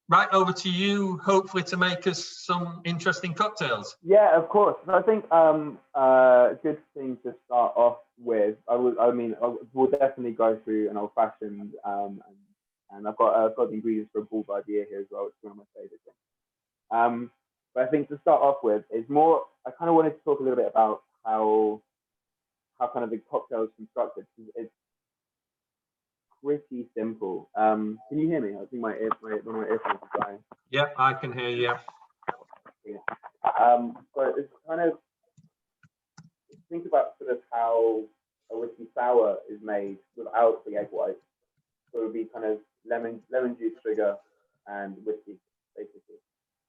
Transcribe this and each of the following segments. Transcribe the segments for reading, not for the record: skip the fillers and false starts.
Right, over to you, hopefully to make us some interesting cocktails. Yeah, of course. So I think a good thing to start off with, we'll definitely go through an old fashioned, and I've got the ingredients for a bullseye beer here as well, which is one of my favorite things. But I think to start off with is more, I kind of wanted to talk a little bit about how kind of the cocktail is constructed. It's pretty simple. Can you hear me? I think one of my earphones is dying. Yeah, I can hear you. Yeah. So it's kind of, think about sort of how a whiskey sour is made without the egg white. So it would be kind of lemon juice, sugar, and whiskey, basically.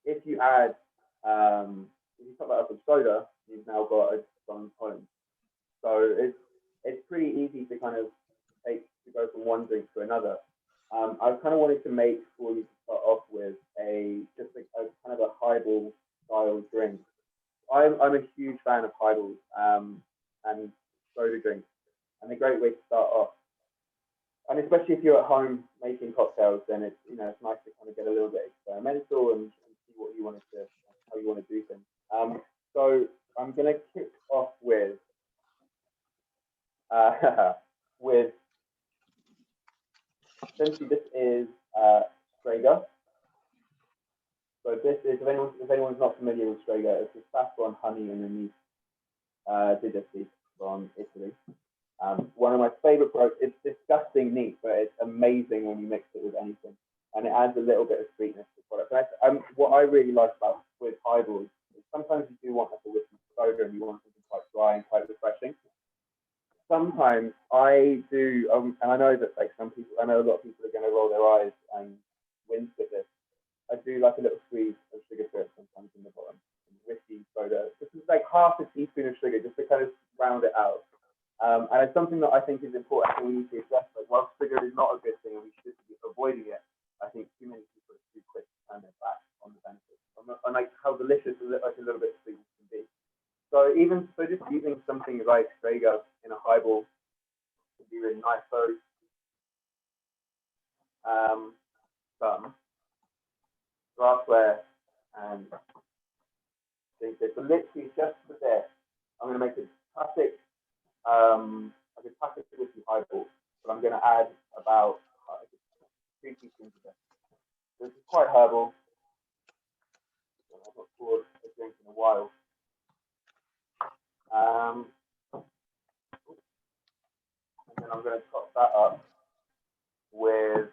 If you add, if you top that up with soda, you've now got a strong tone. So it's pretty easy to kind of go from one drink to another. I kind of wanted to make for you to start off with a kind of a highball style drink. I'm a huge fan of highballs and soda drinks, and a great way to start off. And especially if you're at home making cocktails, then it's nice to kind of get a little bit experimental and see what you how you want to do things. So I'm gonna kick off with essentially this is Strega. So this is, if anyone's not familiar with Strega, it's a saffron, honey, and anise digestive from Italy. One of my favorite products. It's disgusting neat, but it's amazing when you mix it with anything, and it adds a little bit of sweetness to the product. What I really like about with highballs is sometimes you do want like a whiskey soda and you want something quite dry and quite refreshing. Sometimes I do, and I know that I know a lot of people are going to roll their eyes and wince at this. I do like a little squeeze of sugar syrup sometimes in the bottom, whiskey soda. This is like half a teaspoon of sugar just to kind of round it out. And it's something that I think is important and we need to address. Like, while sugar is not a good thing and we should be avoiding it, I think too many people are too quick to turn their back on the benefits, on like how delicious a little bit of sweetness can be. So just using something like Strega in a highball would be really nice. So some glassware and things. So literally just for this, I'm going to make a classic whiskey highball, but I'm going to add about 2 teaspoons of this. So this is quite herbal. I've not poured a drink in a while. And then I'm going to top that up with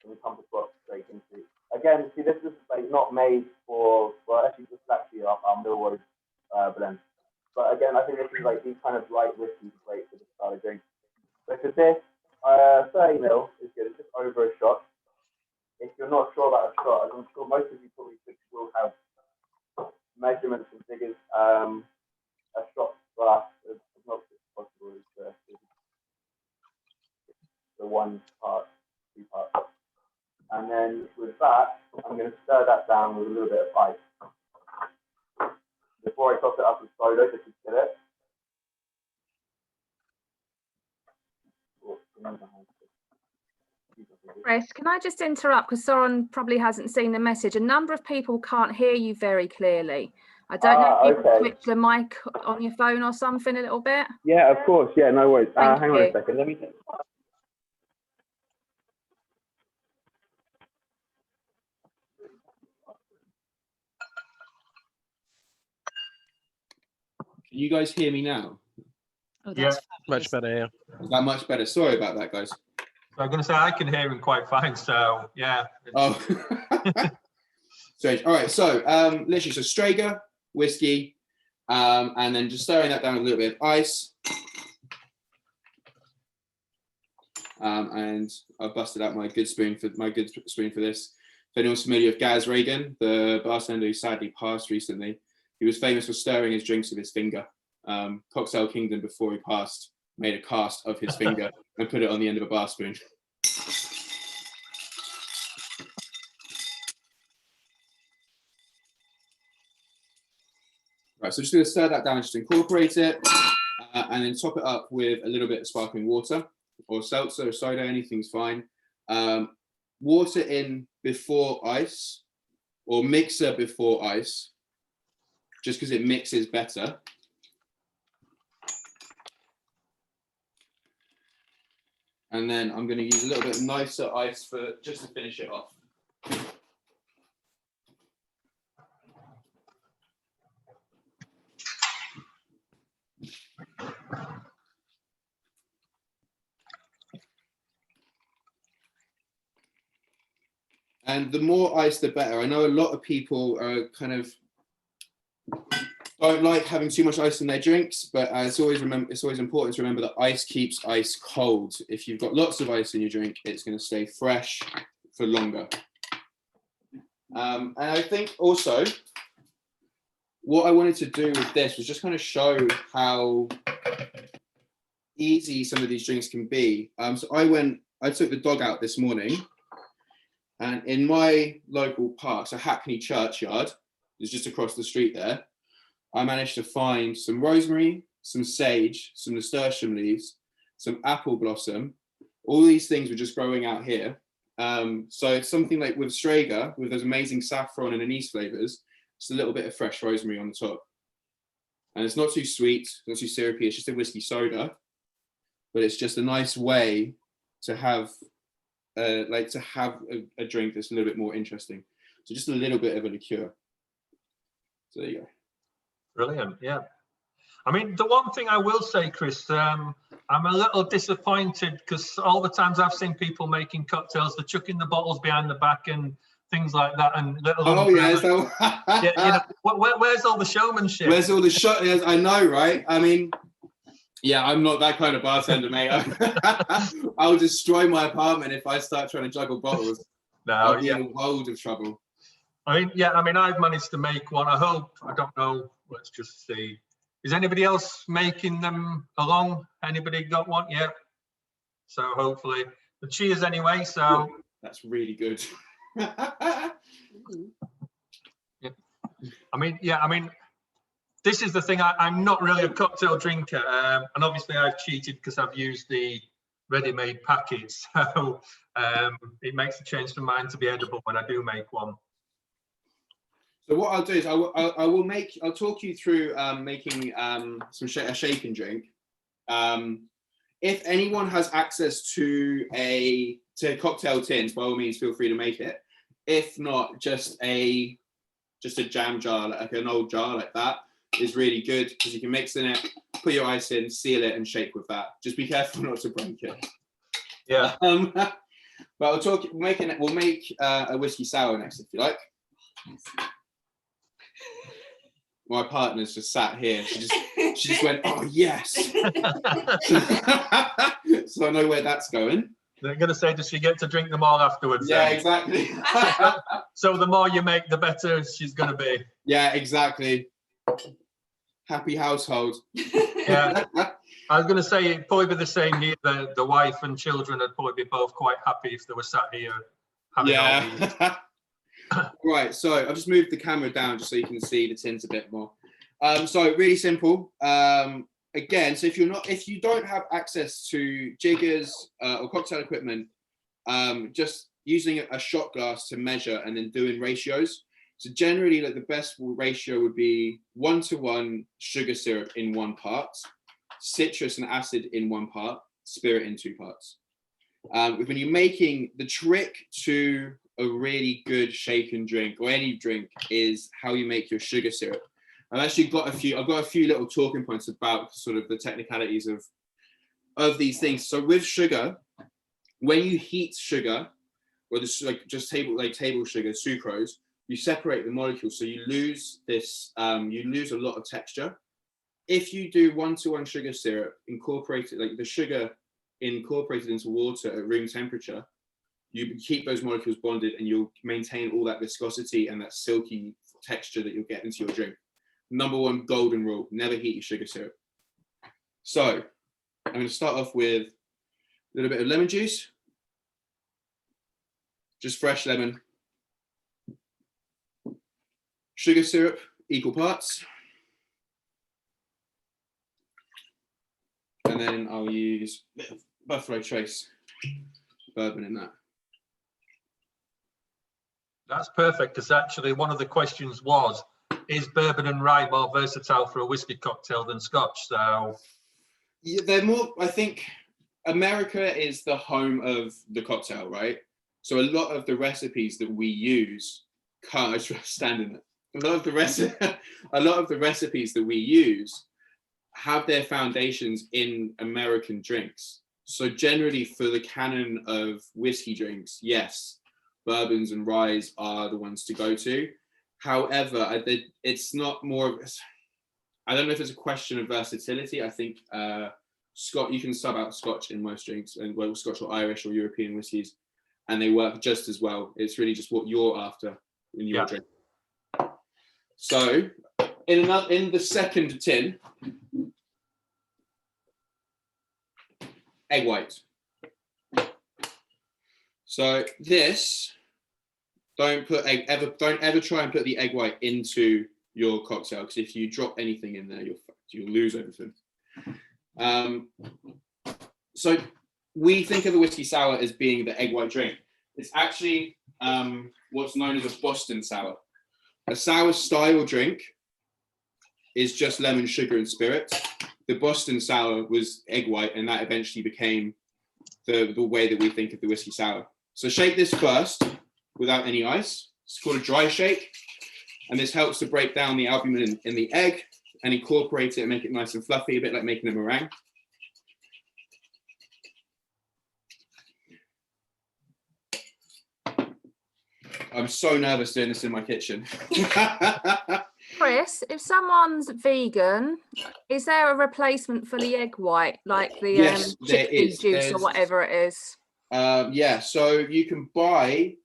some compass box straight into. Again, see, this is like not made for, well, actually, this is actually our Milroys blend. But again, I think this is like these kind of light whiskeys are great for this style of drink. So for this, 30 ml is good. It's just over a shot. If you're not sure about a shot, as I'm sure most of you probably will have measurements and figures, a shot glass as much as possible is the 1 part, 2 parts. And then with that, I'm going to stir that down with a little bit of ice. Before I top it up with soda, just to get it. Chris, can I just interrupt, because Soren probably hasn't seen the message. A number of people can't hear you very clearly. I don't know if you can switch the mic on your phone or something a little bit. Yeah, of course. Yeah, no worries. Hang on a second. Let me. Can you guys hear me now? Oh, that's much better. Yeah. Is that much better? Sorry about that, guys. So I'm going to say I can hear him quite fine. So yeah. Oh. Strange. All right. So literally, so Strega, whiskey, and then just stirring that down with a little bit of ice. And I've busted out my good spoon for this. If anyone's familiar with Gaz Reagan, the bartender who sadly passed recently, he was famous for stirring his drinks with his finger. Cocktail Kingdom, before he passed, made a cast of his finger and put it on the end of a bar spoon. Right, so just going to stir that down, just incorporate it, and then top it up with a little bit of sparkling water or seltzer or soda, anything's fine. Water in before ice, or mixer before ice, just because it mixes better. And then I'm going to use a little bit nicer ice for just to finish it off. And the more ice, the better. I know a lot of people are kind of don't like having too much ice in their drinks, but it's always important to remember that ice keeps ice cold. If you've got lots of ice in your drink, it's going to stay fresh for longer. And I think also what I wanted to do with this was just kind of show how easy some of these drinks can be. So I took the dog out this morning, and in my local park, so Hackney Churchyard is just across the street there, I managed to find some rosemary, some sage, some nasturtium leaves, some apple blossom. All these things were just growing out here. So it's something like with Strega, with those amazing saffron and anise flavors, just a little bit of fresh rosemary on the top. And it's not too sweet, not too syrupy, it's just a whiskey soda, but it's just a nice way to have a drink that's a little bit more interesting. So just a little bit of a liqueur. So there you go. Brilliant, yeah. I mean, the one thing I will say, Chris, I'm a little disappointed because all the times I've seen people making cocktails, they're chucking the bottles behind the back and things like that, and little. Oh yeah, so yeah. You know, where's all the showmanship? Where's all the shot? I know, right? I mean, yeah, I'm not that kind of bartender, mate. I'll destroy my apartment if I start trying to juggle bottles. No, I'll be in a world of trouble. I mean, yeah, I mean, I've managed to make one. I hope. I don't know. Let's just see. Is anybody else making them along? Anybody got one? Yeah. So hopefully, but cheers anyway. So that's really good. Yeah. I mean, this is the thing. I'm not really a cocktail drinker, and obviously I've cheated because I've used the ready-made packets. So it makes a change to mine to be edible when I do make one. So what I'll do is I'll talk you through making a shake and drink. If anyone has access to cocktail tins, by all means, feel free to make it. If not, just a jam jar, like an old jar like that, is really good because you can mix in it, put your ice in, seal it, and shake with that. Just be careful not to break it. Yeah. But we'll make a whiskey sour next, if you like. My partner's just sat here. She just went, oh yes. So I know where that's going. They're going to say, does she get to drink them all afterwards? Yeah, then? exactly. So the more you make, the better she's going to be. Yeah, exactly. Happy household. Yeah. I was going to say it'd probably be the same here. The wife and children would probably be both quite happy if they were sat here having all these. Right, so I've just moved the camera down just so you can see the tins a bit more. So really simple. Again, so if you don't have access to jiggers or cocktail equipment, just using a shot glass to measure and then doing ratios. So generally, like the best ratio would be 1:1 sugar syrup in 1 part, citrus and acid in 1 part, spirit in 2 parts. When you're making, the trick to a really good shake and drink or any drink is how you make your sugar syrup. I've got a few little talking points about sort of the technicalities of these things. So with sugar, when you heat sugar, or just table sugar, sucrose, you separate the molecules, so you lose you lose a lot of texture. If you do 1:1 sugar syrup, incorporated, like the sugar incorporated into water at room temperature, you keep those molecules bonded and you'll maintain all that viscosity and that silky texture that you'll get into your drink. Number 1 golden rule, never heat your sugar syrup. So I'm going to start off with a little bit of lemon juice, just fresh lemon, sugar syrup, equal parts, and then I'll use a bit of Buffalo Trace bourbon in that. That's perfect, because actually one of the questions was, is bourbon and rye more versatile for a whiskey cocktail than Scotch? So yeah, they're more, I think America is the home of the cocktail, right? So a lot of the recipes that we use, can't I just stand in it? A lot of the recipes that we use have their foundations in American drinks. So generally for the canon of whiskey drinks, yes, bourbons and ryes are the ones to go to. However, it's not more of, I don't know if it's a question of versatility. I think you can sub out Scotch in most drinks, and well, Scotch or Irish or European whiskies, and they work just as well. It's really just what you're after in your drink. So in the second tin, egg white. So this, don't ever try and put the egg white into your cocktail, because if you drop anything in there, you'll lose everything. So we think of a whiskey sour as being the egg white drink. It's actually what's known as a Boston sour. A sour style drink is just lemon, sugar, and spirit. The Boston sour was egg white, and that eventually became the way that we think of the whiskey sour. So shake this first without any ice. It's called a dry shake, and this helps to break down the albumin in the egg and incorporate it and make it nice and fluffy, a bit like making a meringue. I'm so nervous doing this in my kitchen. Chris, if someone's vegan, is there a replacement for the egg white, like the Yes, there chickpea is. juice or whatever it is? Yeah, so you can buy,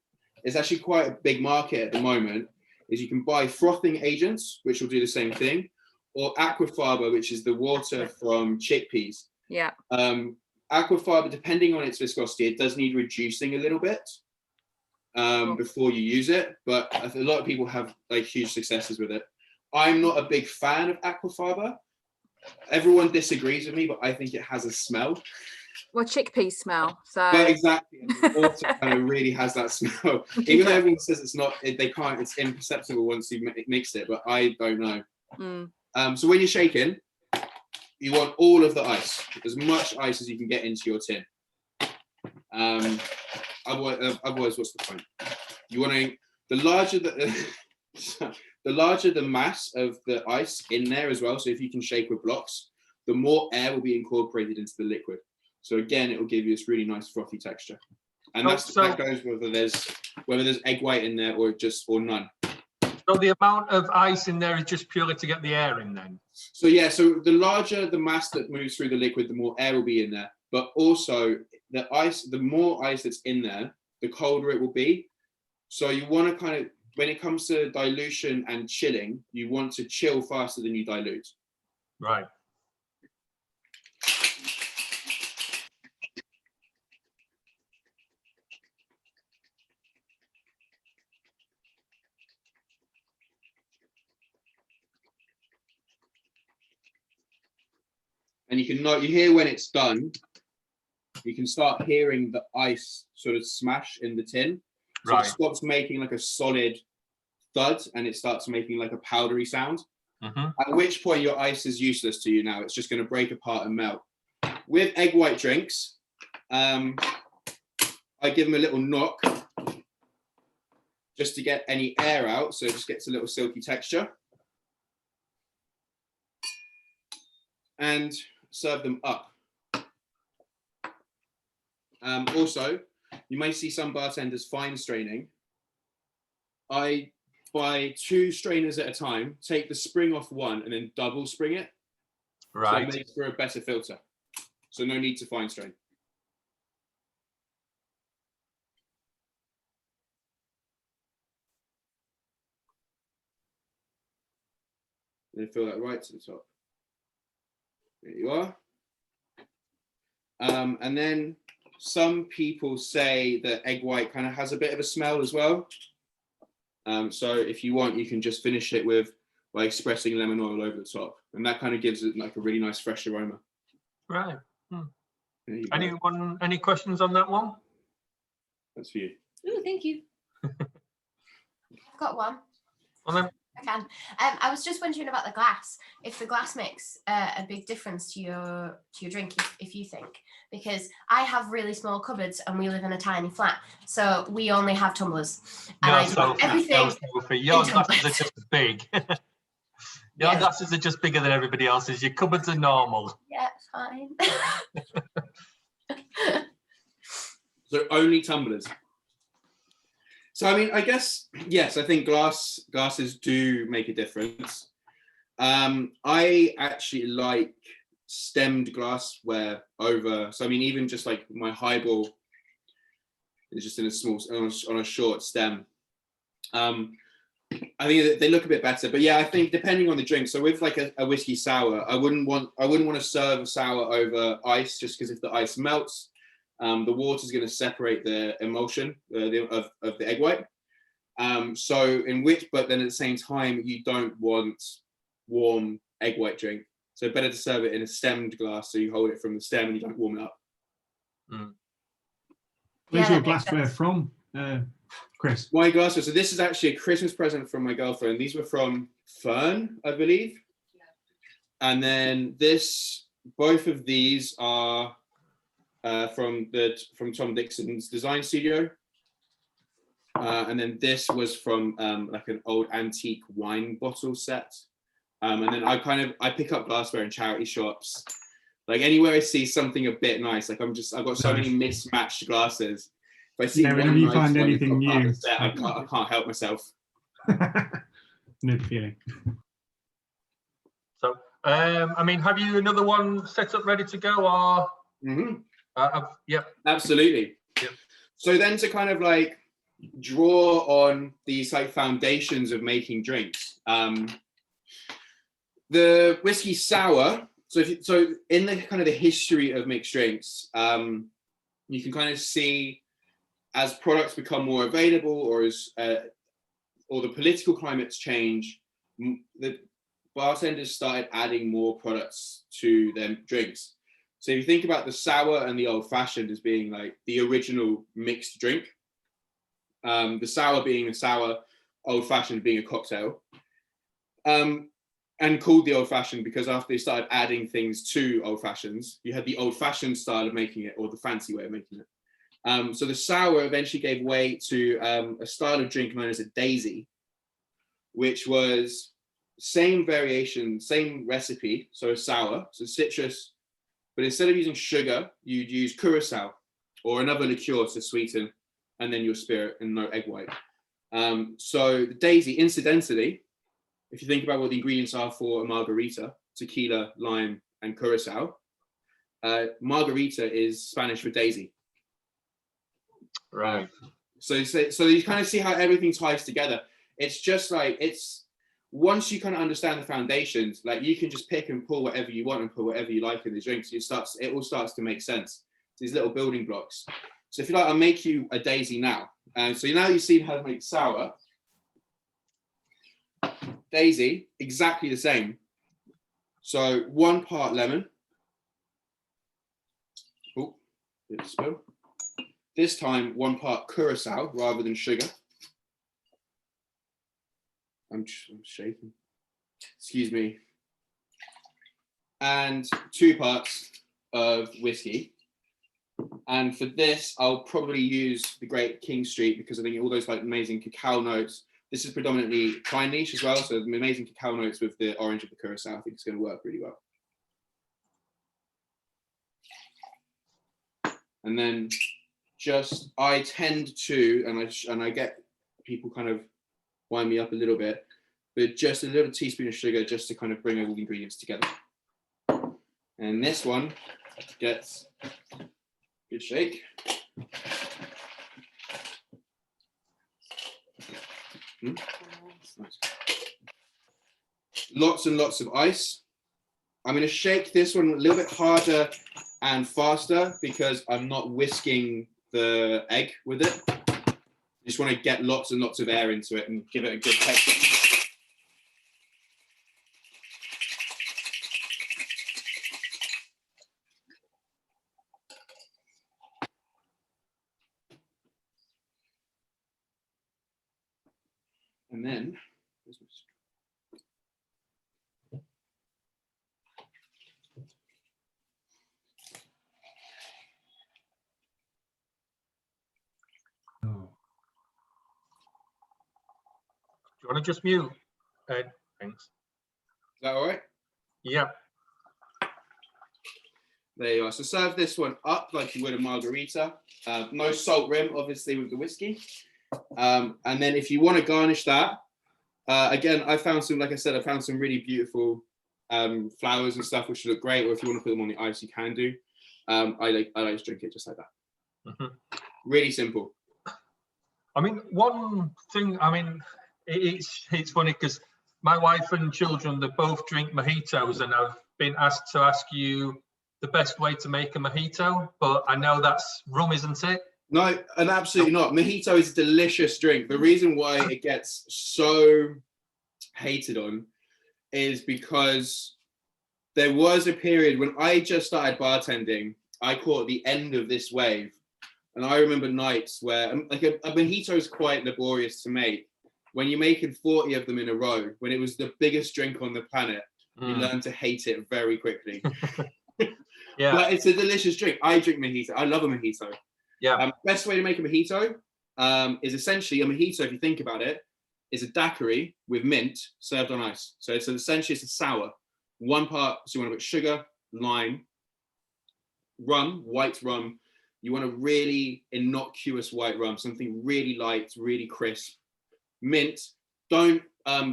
it's actually quite a big market at the moment, is you can buy frothing agents, which will do the same thing, or aquafaba, which is the water from chickpeas. Yeah. Aquafaba, depending on its viscosity, it does need reducing a little bit before you use it, but a lot of people have like huge successes with it. I'm not a big fan of aquafaba. Everyone disagrees with me, but I think it has a smell. Well, chickpea smell. So. But exactly, and water kind of really has that smell. Even though everyone says it's not, they can't. It's imperceptible once you've mixed it. But I don't know. So when you're shaking, you want all of the ice, as much ice as you can get into your tin. Otherwise, what's the point? You want to the larger the mass of the ice in there as well. So if you can shake with blocks, the more air will be incorporated into the liquid. So again, it will give you this really nice frothy texture. And that goes whether there's egg white in there or none. So the amount of ice in there is just purely to get the air in then? So yeah, so the larger the mass that moves through the liquid, the more air will be in there. But also the more ice that's in there, the colder it will be. So you want to kind of, when it comes to dilution and chilling, you want to chill faster than you dilute. Right. And you hear when it's done, you can start hearing the ice sort of smash in the tin. So It stops making like a solid thud and it starts making like a powdery sound. At which point your ice is useless to you now. It's just going to break apart and melt. With egg white drinks, I give them a little knock just to get any air out. So it just gets a little silky texture. And serve them up. Also, you may see some bartenders fine straining. I buy 2 strainers at a time, take the spring off one, and then double spring it. Right. So it makes for a better filter. So no need to fine strain. Then fill that right to the top. There you are. And then some people say that egg white kind of has a bit of a smell as well. So if you want, you can just finish it by expressing lemon oil over the top. And that kind of gives it like a really nice fresh aroma. Right. Any questions on that one? That's for you. Oh, thank you. I've got one. Well, then, I can. I was just wondering about the glass. If the glass makes a big difference to your drink, if you think, because I have really small cupboards and we live in a tiny flat, so we only have tumblers. And I do everything. Your glasses are just big. Your Yeah. glasses are just bigger than everybody else's. Your cupboards are normal. Yeah, fine. So only tumblers. So I mean, I guess yes, I think glasses do make a difference. I actually like stemmed glassware over. So I mean, even just like my highball is just in a small on a short stem. I think they look a bit better, but yeah, I think depending on the drink. So with like a whiskey sour, I wouldn't want to serve a sour over ice, just because if the ice melts, the water is going to separate the emulsion of the egg white. But then at the same time, you don't want warm egg white drink. So better to serve it in a stemmed glass, so you hold it from the stem and you don't warm it up. Mm. Where's your glassware from, Chris? My glassware. So this is actually a Christmas present from my girlfriend. These were from Fern, I believe. And then both of these are from Tom Dixon's design studio. And then this was from like an old antique wine bottle set. And then I pick up glassware in charity shops. Like anywhere I see something a bit nice, like I've got so many mismatched glasses. If I see whenever you find anything new, I can't help myself. No feeling. So, I mean, have you another one set up ready to go, or? Yeah. Absolutely. Yep. So then to kind of like draw on these like foundations of making drinks, the whiskey sour. So in the kind of the history of mixed drinks, you can kind of see as products become more available, or as or the political climates change, the bartenders started adding more products to their drinks. So if you think about the sour and the old fashioned as being like the original mixed drink, the sour being a sour, old fashioned being a cocktail. And called the old fashioned because after they started adding things to old fashions, you had the old fashioned style of making it, or the fancy way of making it. So the sour eventually gave way to a style of drink known as a daisy, which was same variation, same recipe, so sour, so citrus, but instead of using sugar, you'd use curacao or another liqueur to sweeten, and then your spirit and no egg white. So the daisy, incidentally, if you think about what the ingredients are for a margarita, tequila, lime, and curacao, margarita is Spanish for daisy. Right. So you kind of see how everything ties together. It's just like, once you kind of understand the foundations, like you can just pick and pull whatever you want and put whatever you like in the drinks. It all starts to make sense. These little building blocks. So if you like, I'll make you a daisy now. So now you've seen how to make sour. Daisy, exactly the same. So 1 part lemon. Oh, bit of spill. This time 1 part curacao rather than sugar. I'm shaking. Excuse me. And 2 parts of whiskey. And for this, I'll probably use the Great King Street because I think all those like amazing cacao notes. This is predominantly pine niche as well, so the amazing cacao notes with the orange of the curacao. I think it's going to work really well. And then I tend to, and I get people kind of wind me up a little bit, but just a little teaspoon of sugar just to kind of bring all the ingredients together. And this one gets a good shake. Nice. Lots and lots of ice. I'm going to shake this one a little bit harder and faster because I'm not whisking the egg with it. I just want to get lots and lots of air into it and give it a good texture. And then, Oh. Do you want to just mute, Ed? Thanks. is that all right? Yeah. There you are. So serve this one up like you would a margarita. No salt rim, obviously, with the whiskey. And then if you want to garnish that, again, I found some, like I said, I found some really beautiful flowers and stuff which look great. Or if you want to put them on the ice, you can do. I like to drink it just like that. Mm-hmm. Really simple. I mean, one thing, I mean, it's funny because my wife and children, they both drink mojitos, and I've been asked to ask you the best way to make a mojito, but I know that's rum, isn't it? No, and absolutely not. Mojito is a delicious drink. The reason why it gets so hated on is because there was a period when I just started bartending, I caught the end of this wave. And I remember nights where, like, a mojito is quite laborious to make. When you're making 40 of them in a row, when it was the biggest drink on the planet, you learn to hate it very quickly. Yeah. But it's a delicious drink. I drink mojito. I love a mojito. Yeah. Best way to make a mojito is essentially a mojito, if you think about it, is a daiquiri with mint served on ice. So it's essentially it's a sour. One part, so you want to put sugar, lime, rum, white rum. You want a really innocuous white rum, something really light, really crisp. Mint. Don't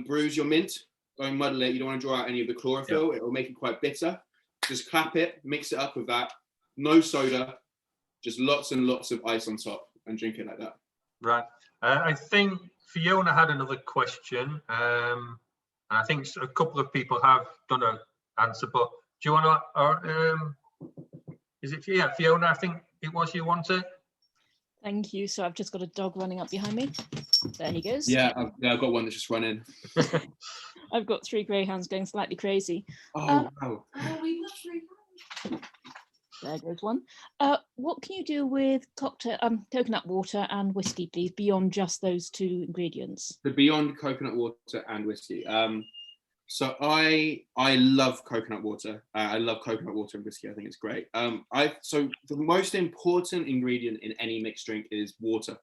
bruise your mint. Don't muddle it. You don't want to draw out any of the chlorophyll. It will make it quite bitter. Just clap it, mix it up with that. No soda, just lots and lots of ice on top, and drink it like that. Right. I think Fiona had another question. I think a couple of people have done an answer, but do you want to, is it, yeah, Fiona, I think it was you wanted? Thank you. So I've just got a dog running up behind me. There he goes. Yeah, I've got one that's just run in. I've got 3 greyhounds going slightly crazy. Oh, wow. Oh, we love free. There goes one. What can you do with coconut water and whiskey, please, beyond just those 2 ingredients? The beyond coconut water and whiskey. So I love coconut water. I love coconut water and whiskey. I think it's great. So the most important ingredient in any mixed drink is water.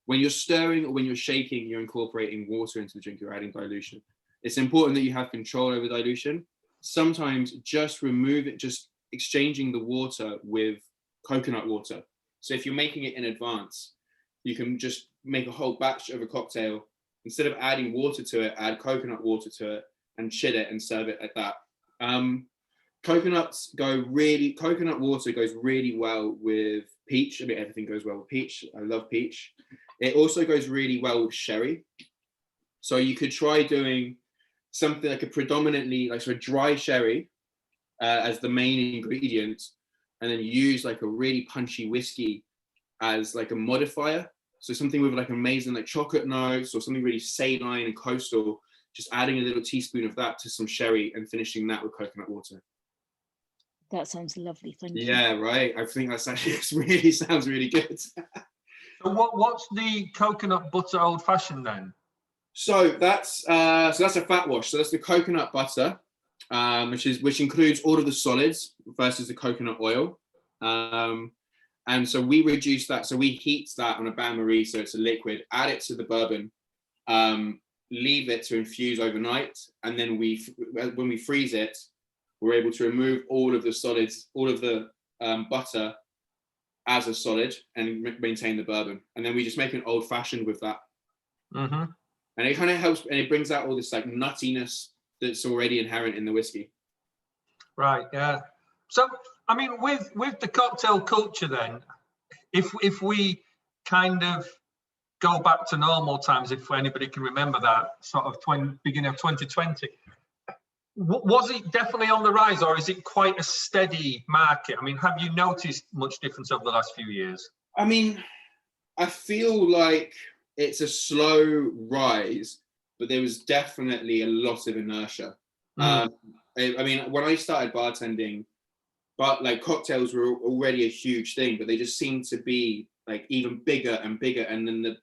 When you're stirring or when you're shaking, you're incorporating water into the drink. You're adding dilution. It's important that you have control over dilution. Sometimes just remove it, just exchanging the water with coconut water. So if you're making it in advance, you can just make a whole batch of a cocktail. Instead of adding water to it, add coconut water to it and chill it and serve it like that. Coconut water goes really well with peach. I mean, everything goes well with peach. I love peach. It also goes really well with sherry. So you could try doing something like a predominantly like sort of dry sherry as the main ingredient, and then use like a really punchy whiskey as like a modifier. So something with like amazing like chocolate notes or something really saline and coastal, just adding a little teaspoon of that to some sherry and finishing that with coconut water. That sounds lovely. Thank you. Yeah, right. I think that's actually really sounds really good. So what's the coconut butter old fashioned then? So that's a fat wash. So that's the coconut butter, which includes all of the solids versus the coconut oil. And so we reduce that. So we heat that on a bain-marie, so it's a liquid. Add it to the bourbon, leave it to infuse overnight, and then when we freeze it, we're able to remove all of the solids, all of the butter as a solid, and maintain the bourbon. And then we just make an old fashioned with that. Mm-hmm. And it kind of helps, and it brings out all this like nuttiness that's already inherent in the whiskey. Right. Yeah. So, I mean, with the cocktail culture, then, if we kind of go back to normal times, if anybody can remember that sort of beginning of 2020, was it definitely on the rise, or is it quite a steady market? I mean, have you noticed much difference over the last few years? I mean, I feel like it's a slow rise, but there was definitely a lot of inertia. I mean, when I started bartending, but like cocktails were already a huge thing, but they just seemed to be like even bigger and bigger. And then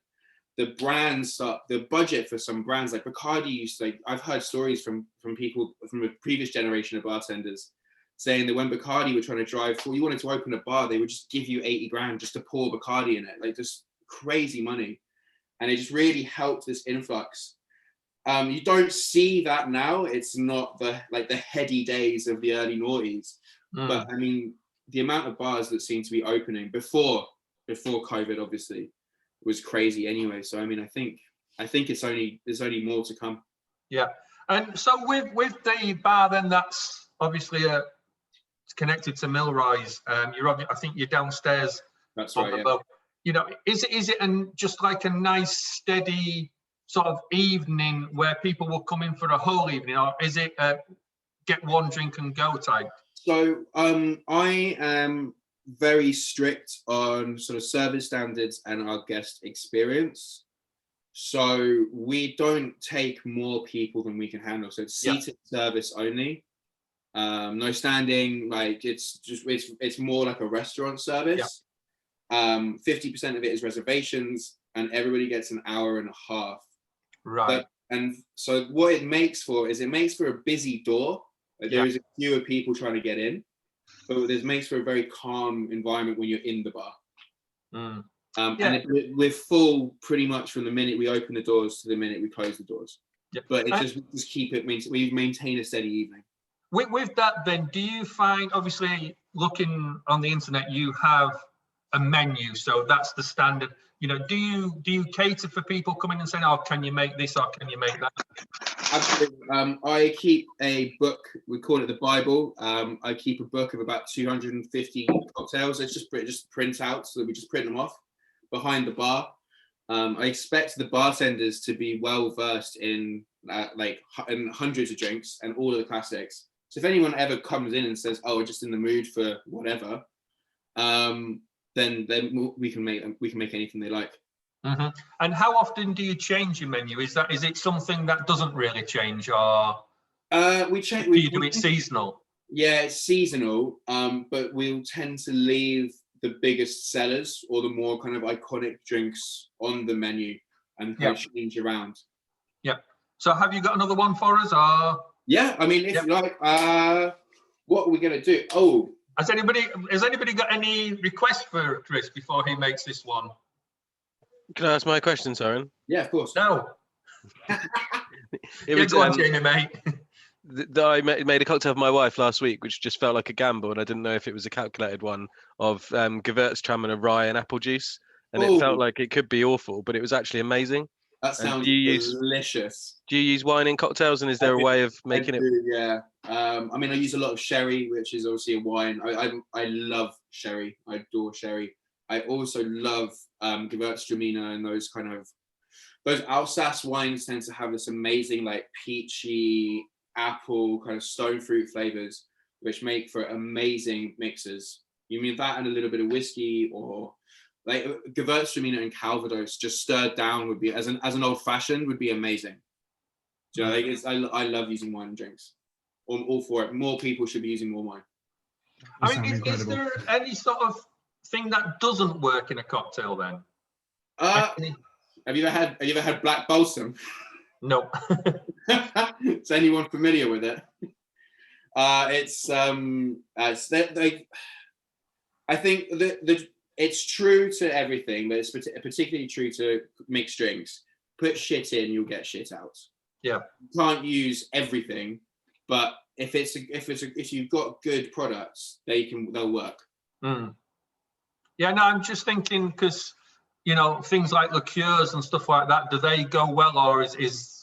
the brands, the budget for some brands like Bacardi used to, like, I've heard stories from people from a previous generation of bartenders saying that when Bacardi were trying to drive, you wanted to open a bar, they would just give you 80 grand just to pour Bacardi in it, like just crazy money. And it just really helped this influx. You don't see that now. It's not the heady days of the early noughties. But I mean, the amount of bars that seem to be opening before COVID, obviously, was crazy anyway. So I mean, I think there's only more to come. Yeah, and so with the bar then, that's obviously it's connected to Milroys. I think you're downstairs. That's right. Yeah. You know, is it just like a nice steady sort of evening where people will come in for a whole evening, or is it get one drink and go type? So I am very strict on sort of service standards and our guest experience. So we don't take more people than we can handle. So it's seated service only. No standing, like it's more like a restaurant service. 50% of it is reservations, and everybody gets an hour and a half. Right. And so what it makes for a busy door. Like there is fewer people trying to get in, but this makes for a very calm environment when you're in the bar. And we're full pretty much from the minute we open the doors to the minute we close the doors. Yeah. But it's just keep it. We maintain a steady evening. With that, then, do you find, obviously, looking on the internet, you have a menu, so that's the standard. You know, do you cater for people coming and saying, "Oh, can you make this or can you make that?" Absolutely. I keep a book. We call it the Bible. I keep a book of about 250 cocktails. It's just print out, so that we just print them off behind the bar. I expect the bartenders to be well versed in in hundreds of drinks and all of the classics. So if anyone ever comes in and says, "Oh, we're just in the mood for whatever," then we can make anything they like. Mm-hmm. And how often do you change your menu? Is it something that doesn't really change, or we change? Do you do it seasonal? Yeah, it's seasonal, but we'll tend to leave the biggest sellers or the more kind of iconic drinks on the menu and change around. Yeah. So have you got another one for us, or? Yeah, I mean, if you like, what are we gonna do? Oh, has anybody got any requests for Chris before he makes this one? Can I ask my question, Soren? Yeah, of course. No. Go on, Jamie, mate. I made a cocktail for my wife last week, which just felt like a gamble, and I didn't know if it was a calculated one, of Gewürztraminer rye and apple juice, and it felt like it could be awful, but it was actually amazing. That sounds delicious. Do you use wine in cocktails, and is there a way of making it? Yeah. I mean, I use a lot of sherry, which is obviously a wine. I love sherry. I adore sherry. I also love Gewürztraminer, and those Alsace wines tend to have this amazing, like, peachy apple kind of stone fruit flavors, which make for amazing mixes. You mean that and a little bit of whiskey, or like Gewürztraminer and Calvados just stirred down would be, as an old fashioned, would be amazing. Do you know, I love using wine and drinks. I'm all for it. More people should be using more wine. I mean, is there any sort of thing that doesn't work in a cocktail then? Have you ever had black balsam? No. Is anyone familiar with it? I think it's true to everything, but it's particularly true to mixed drinks. Put shit in, you'll get shit out. Yeah. You can't use everything, but if you've got good products, they'll work. Yeah, no, I'm just thinking, because things like liqueurs and stuff like that, do they go well, or is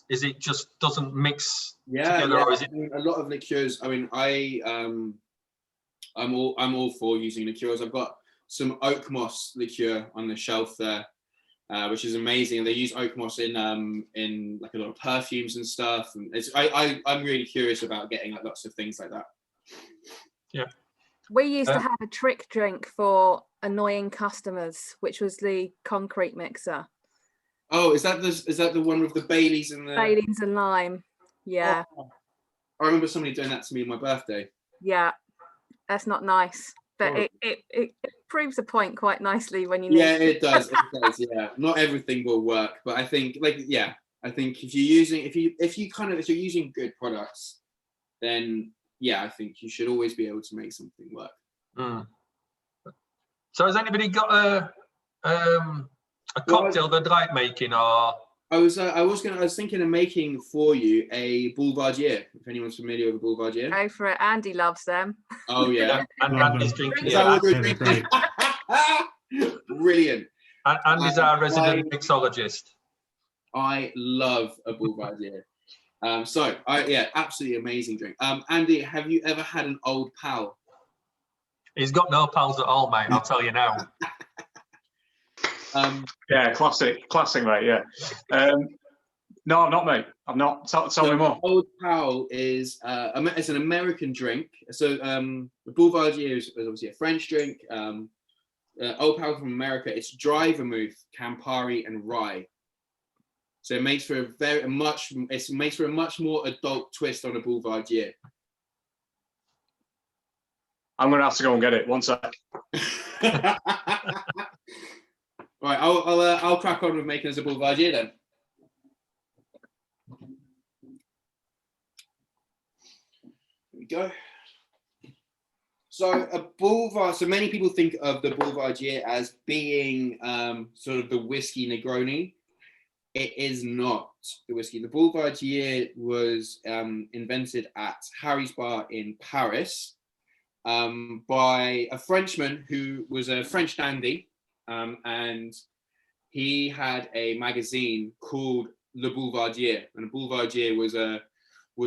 it just doesn't mix together? Or is it... a lot of liqueurs? I mean, I'm all for using liqueurs. I've got some oak moss liqueur on the shelf there, which is amazing. They use oak moss in like a lot of perfumes and stuff. And I'm really curious about getting like lots of things like that. Yeah. We used to have a trick drink for annoying customers, which was the concrete mixer. Oh, is that the one with the Baileys and the Baileys and lime? Yeah. Oh, I remember somebody doing that to me on my birthday. Yeah, that's not nice. but Oh. it proves a point quite nicely when you need. Yeah, it does. It does. Yeah, not everything will work, but I think I think if you're using good products, then yeah, I think you should always be able to make something work. Mm. So has anybody got a cocktail they'd like making, or? I was thinking of making for you a Boulevardier. If anyone's familiar with a Boulevardier. Go for it. Andy loves them. Oh yeah. And Love Andy's them. drinking. Is that what we're Yeah, they're drinking? Brilliant. Andy's our resident mixologist. I love a Boulevardier. Absolutely amazing drink. Andy, have you ever had an old pal? He's got no pals at all, mate. I'll tell you now. Yeah, classic, mate. Yeah. No, I'm not, mate. I'm not. Tell me more. Old pal is it's an American drink. So the Boulevardier is obviously a French drink. Old pal from America. It's dry vermouth, Campari, and rye. So it makes for a much more adult twist on a Boulevardier. I'm gonna have to go and get it. One sec. Right, I'll crack on with making us a Boulevardier then. Here we go. So so many people think of the Boulevardier as being sort of the whiskey Negroni. It is not the whiskey. The Boulevardier was invented at Harry's Bar in Paris by a Frenchman who was a French dandy, and he had a magazine called Le Boulevardier, and a Boulevardier was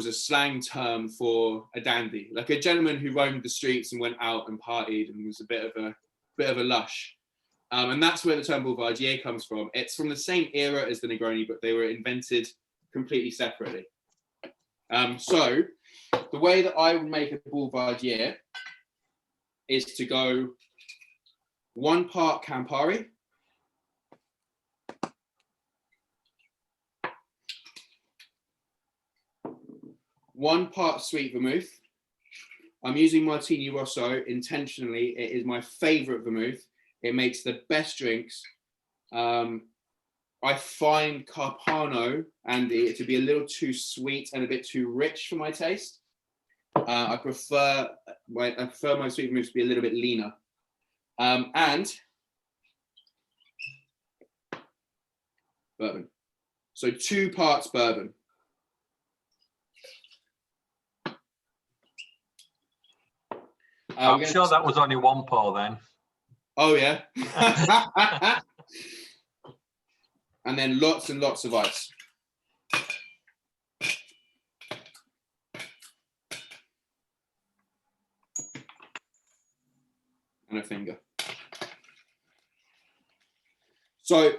a slang term for a dandy, like a gentleman who roamed the streets and went out and partied and was a bit of a lush. And that's where the term Boulevardier comes from. It's from the same era as the Negroni, but they were invented completely separately. So the way that I would make a Boulevardier is to go 1 part Campari, 1 part sweet vermouth. I'm using Martini Rosso intentionally. It is my favorite vermouth. It makes the best drinks. I find Carpano, Andy, to be a little too sweet and a bit too rich for my taste. I prefer my sweet vermouth to be a little bit leaner. And bourbon. So 2 parts bourbon. I'm sure that was only 1 pour then. Oh yeah. And then lots and lots of ice. And a finger. So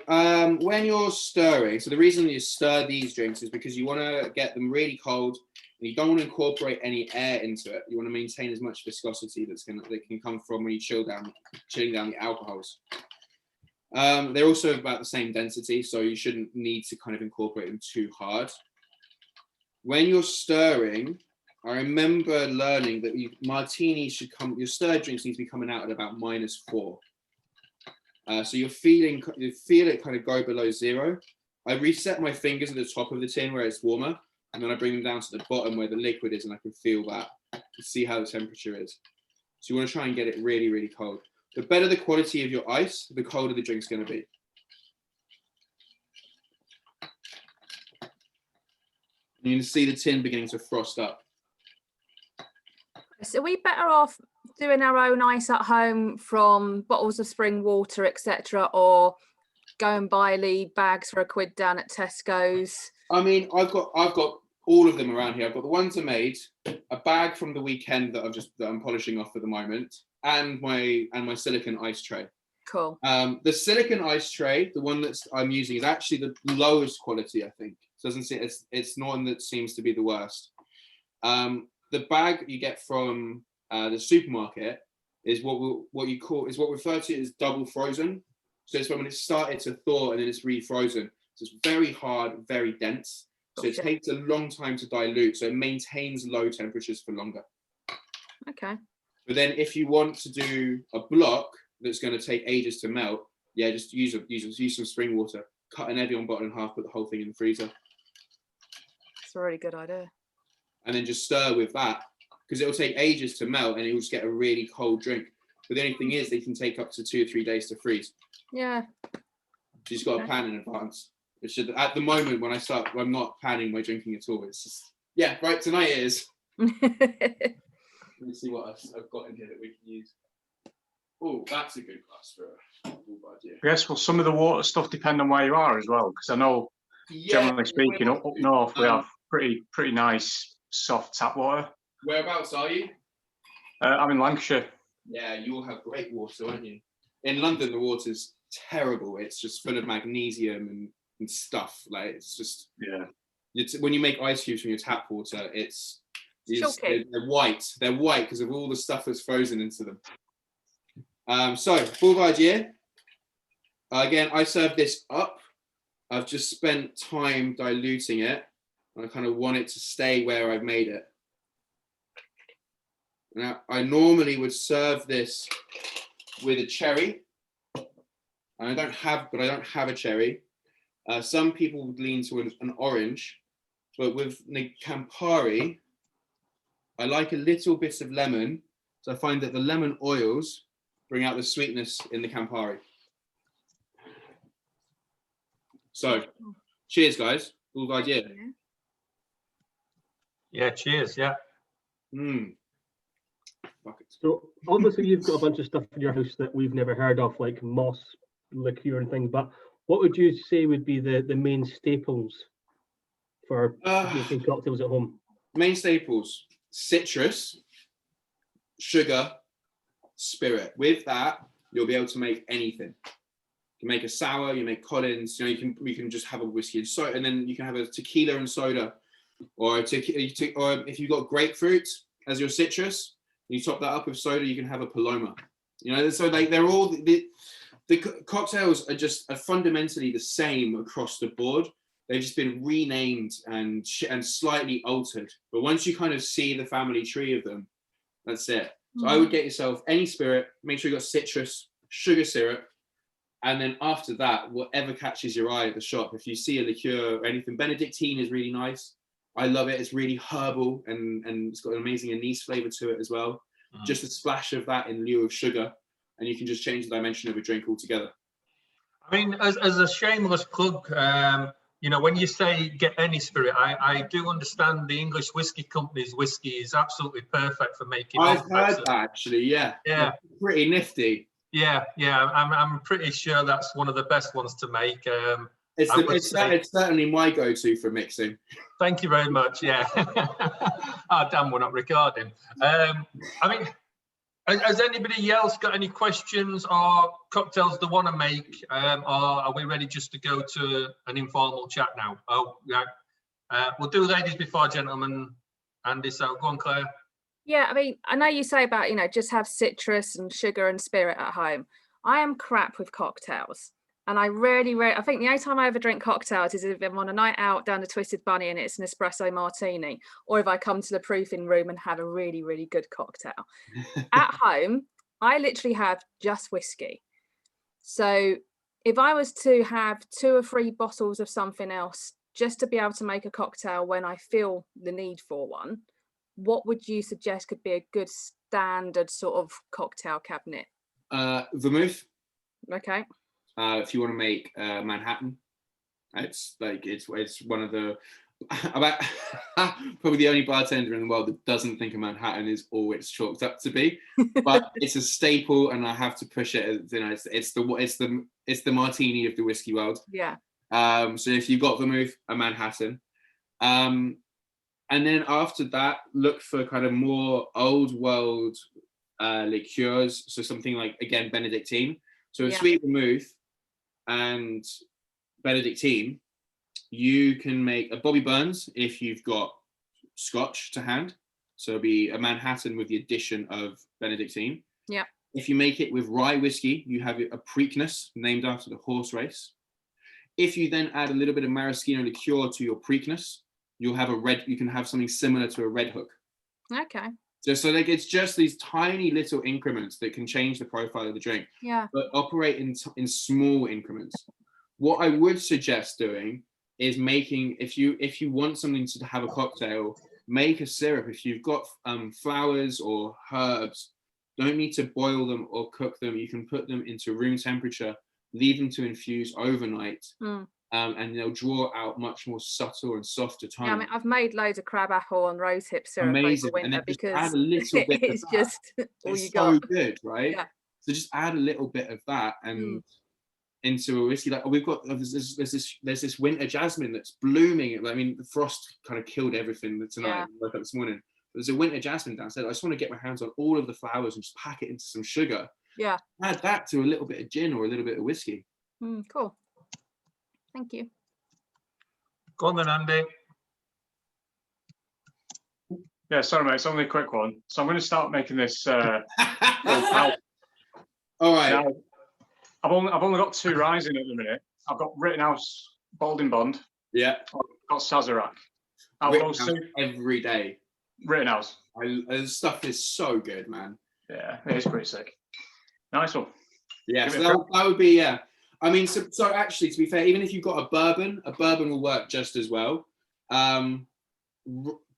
when you're stirring, so the reason you stir these drinks is because you want to get them really cold, and you don't want to incorporate any air into it. You want to maintain as much viscosity that can come from when you chilling down the alcohols. They're also about the same density, so you shouldn't need to kind of incorporate them too hard. When you're stirring, I remember learning that your stirred drinks need to be coming out at about -4. So you feel it kind of go below 0. I reset my fingers at the top of the tin where it's warmer, and then I bring them down to the bottom where the liquid is, and I can feel that, to see how the temperature is. So you want to try and get it really, really cold. The better the quality of your ice, the colder the drink's going to be. And you can see the tin beginning to frost up. So are we better off doing our own ice at home from bottles of spring water, etc., or go and buy Lee bags for £1 down at Tesco's? I mean, I've got all of them around here. I've got the ones I made, a bag from the weekend that I'm polishing off at the moment, and my silicone ice tray. Cool. The silicone ice tray, the one that I'm using, is actually the lowest quality, I think. It's not one that seems to be the worst. The bag you get from the supermarket is what we refer to as double frozen. So it's when it started to thaw and then it's refrozen. So it's very hard, very dense. So it takes a long time to dilute. So it maintains low temperatures for longer. Okay. But then if you want to do a block that's going to take ages to melt, yeah, just use some spring water, cut an Evian bottle in half, put the whole thing in the freezer. It's a really good idea. And then just stir with that, because it'll take ages to melt and you'll just get a really cold drink. But the only thing is they can take up to 2 or 3 days to freeze. Yeah. So you just got to plan in advance. It should, at the moment when I start, I'm not planning my drinking at all. It's just, yeah, right, tonight it is. Let me see what I've got in here that we can use. Oh, that's a good glass for a idea. Yes, well, some of the water stuff depend on where you are as well, because I know, generally speaking, up north we have pretty nice soft tap water. Whereabouts are you? I'm in Lancashire. Yeah, you'll have great water, won't you? In London, the water's terrible. It's just full of magnesium and stuff. Like, it's just, when you make ice cubes from your tap water, they're white. They're white because of all the stuff that's frozen into them. So, Boulevardier. Again, I serve this up. I've just spent time diluting it. I kind of want it to stay where I've made it. Now, I normally would serve this with a cherry. I don't have a cherry. Some people would lean to an orange, but with the Campari, I like a little bit of lemon. So I find that the lemon oils bring out the sweetness in the Campari. So, cheers, guys. Boulevardier. Yeah, cheers. Yeah. So obviously you've got a bunch of stuff in your house that we've never heard of, like moss, liqueur and things, but what would you say would be the main staples for making cocktails at home? Main staples: citrus, sugar, spirit. With that, you'll be able to make anything. You can make a sour, you make Collins, you can just have a whiskey and soda, and then you can have a tequila and soda, or if you've got grapefruit as your citrus, you top that up with soda, you can have a Paloma. So they're all the cocktails are fundamentally the same across the board. They've just been renamed and slightly altered. But once you kind of see the family tree of them, that's it. So I would get yourself any spirit, make sure you got citrus, sugar syrup, and then after that, whatever catches your eye at the shop. If you see a liqueur or anything, Benedictine is really nice. I love it. It's really herbal and it's got an amazing anise flavor to it as well. Just a splash of that in lieu of sugar, and you can just change the dimension of a drink altogether. I mean, as a shameless plug, when you say get any spirit, I do understand the English whiskey company's whiskey is absolutely perfect for making. I've heard that actually, yeah. Pretty nifty. Yeah, I'm pretty sure that's one of the best ones to make. It's certainly my go-to for mixing. Thank you very much. Yeah. Oh, damn, we're not recording. I mean, has anybody else got any questions or cocktails they want to make, or are we ready just to go to an informal chat now? Oh, yeah. We'll do ladies before gentlemen. Andy, so go on, Claire. Yeah, I mean, I know you say about, just have citrus and sugar and spirit at home. I am crap with cocktails. And I I think the only time I ever drink cocktails is if I'm on a night out down the Twisted Bunny and it's an espresso martini, or if I come to the proofing room and have a really, really good cocktail. At home, I literally have just whiskey. So if I was to have 2 or 3 bottles of something else just to be able to make a cocktail when I feel the need for one, what would you suggest could be a good standard sort of cocktail cabinet? Vermouth. Okay. If you want to make Manhattan, it's one of the probably the only bartender in the world that doesn't think a Manhattan is all it's chalked up to be, but it's a staple, and I have to push it. It's the martini of the whiskey world. Yeah. So if you've got vermouth, a Manhattan, and then after that, look for kind of more old world liqueurs. So something like, again, Benedictine. So a sweet vermouth and Benedictine, you can make a Bobby Burns if you've got Scotch to hand. So it'll be a Manhattan with the addition of Benedictine. Yeah. If you make it with rye whiskey, you have a Preakness named after the horse race. If you then add a little bit of maraschino liqueur to your Preakness, you can have something similar to a Red Hook. Okay. Just so like it's just these tiny little increments that can change the profile of the drink. Yeah. But operate in small increments. What I would suggest doing is making, if you want something to have a cocktail, make a syrup. If you've got flowers or herbs, don't need to boil them or cook them. You can put them into room temperature, leave them to infuse overnight, and they'll draw out much more subtle and softer tones. Yeah, I mean, I've made loads of crab apple and rosehip syrup Amazing. over winter And then just because add a little bit it's of that. just all It's you so got. good, right? Yeah. So just add a little bit of that and into a whiskey. Like we've got there's this winter jasmine that's blooming. I mean, the frost kind of killed everything tonight. Yeah. I woke up this morning. There's a winter jasmine downstairs. I just want to get my hands on all of the flowers and just pack it into some sugar. Yeah. Add that to a little bit of gin or a little bit of whiskey. Cool. Thank you. Go on then, Andy. Yeah, sorry, mate. It's only a quick one. So I'm going to start making this. All right. Now, I've only got 2 rising at the minute. I've got Rittenhouse Balding Bond. Yeah. I've got Sazerac. Rittenhouse every day. Rittenhouse. This stuff is so good, man. Yeah, it is pretty sick. Nice one. Yeah, so that would be, yeah. I mean, so actually, to be fair, even if you've got a bourbon will work just as well.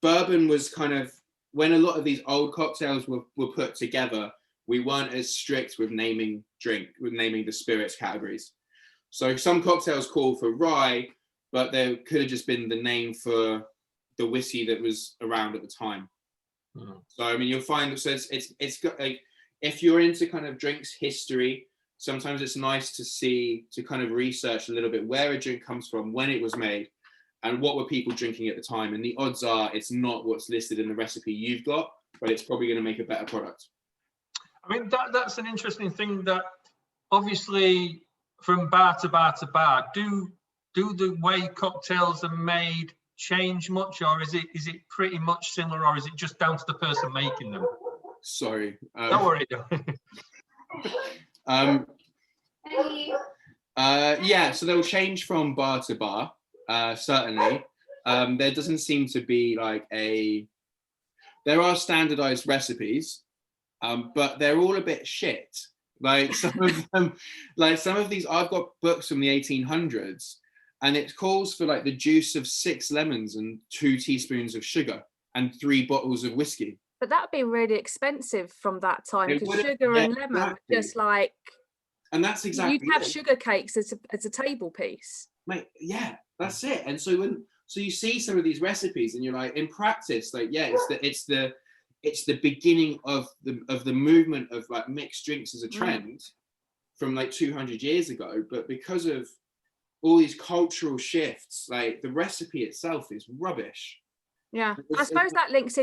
Bourbon was kind of, when a lot of these old cocktails were put together, we weren't as strict with naming the spirits categories. So some cocktails call for rye, but there could have just been the name for the whiskey that was around at the time. So I mean, you'll find that, so it's got like, if you're into kind of drinks history, sometimes it's nice to kind of research a little bit where a drink comes from, when it was made, and what were people drinking at the time. And the odds are it's not what's listed in the recipe you've got, but it's probably going to make a better product. I mean, that's an interesting thing, that obviously from bar to bar to bar, do the way cocktails are made change much, or is it pretty much similar, or is it just down to the person making them? Sorry. Don't worry. Yeah, so they'll change from bar to bar, certainly. There doesn't seem to be like there are standardized recipes, but they're all a bit shit. Like some of them, like some of these, I've got books from the 1800s, and it calls for like the juice of 6 lemons and 2 teaspoons of sugar and 3 bottles of whiskey. But that'd be really expensive from that time, It because would have- sugar yeah, and lemon were exactly. just like, And that's exactly you'd have it. sugar cakes as a table piece. Mate, yeah, that's it. And so so you see some of these recipes and you're like, in practice, like, yeah, it's the beginning of the movement of like mixed drinks as a trend from like 200 years ago. But because of all these cultural shifts, like the recipe itself is rubbish. Yeah, I suppose that links in